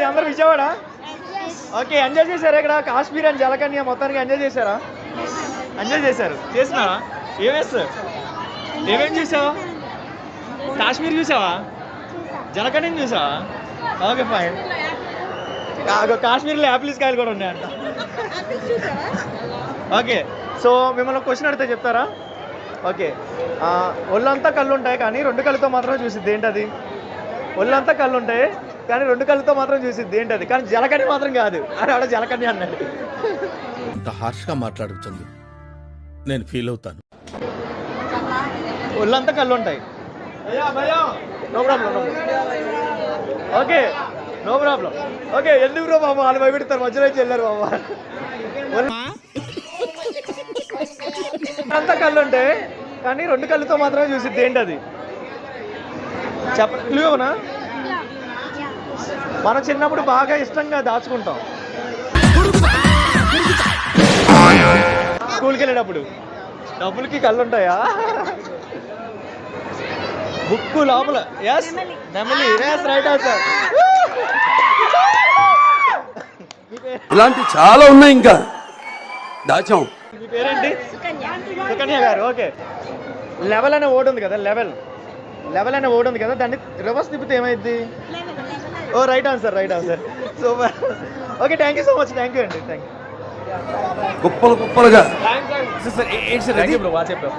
అందరు Vijayawada? Okay, enjoy చేశారా ఇక్కడ కాశ్మీర్ అని జలకన్య మొత్తానికి ఎంజాయ్ చేశారా? ఎంజాయ్ చేసినావా? ఏమేమి చూసావా? కాశ్మీర్ చూసావా? జలకన్యని చూసావా? Okay fine. కాశ్మీర్లో యాపిల్స్ కాయలు కూడా ఉన్నాయంట. ఓకే, సో మిమ్మల్ని క్వశ్చన్ అడిగితే చెప్తారా? ఓకే, ఒళ్ళంతా కళ్ళు ఉంటాయి కానీ రెండు కళ్ళతో మాత్రమే చూసిద్ది ఏంటది? ఒళ్ళంతా కళ్ళు ఉంటాయి కానీ రెండు కళ్ళతో మాత్రం చూసిద్ది ఏంటది? కానీ జలకన్య మాత్రం కాదు అని ఆడ జలకన్య అన్నాడు. ఇంత హార్ష్గా మాట్లాడుతుంది, నేను ఫీల్ అవుతాను. ఒళ్ళంతా కళ్ళు ఉంటాయి. No problem. Okay, no problem. Okay, ఎందుకు బ్రో బాబు వాళ్ళు భయపెడతారు, మధ్యలో వచ్చి వెళ్ళారు బాబు. అంతా కళ్ళు ఉంటాయి కానీ రెండు కళ్ళతో మాత్రమే చూసిద్ది ఏంటది? చెప్పనా? మనం చిన్నప్పుడు బాగా ఇష్టంగా దాచుకుంటాం స్కూల్కి వెళ్ళేటప్పుడు. డబ్బులకి కళ్ళు ఉంటాయా? బుక్కు లోపల. ఎస్, నెమలి. Yes, right answer. ఇలాంటి చాలా ఉన్నాయి ఇంకా దాచాం. మీ పేరేంటి? సుకన్య గారు. ఓకే, లెవెల్ అనే ఓడి ఉంది కదా, లెవెల్ అనే ఓడి ఉంది కదా, దాన్ని రివర్స్ తిప్పితే ఏమైంది? Oh right answer. Super. Okay, thank you so much. Thank you అండి. Thank you. కుప్పలుగా థ్యాంక్ యూ బ్రో, బాగా చెప్పావు.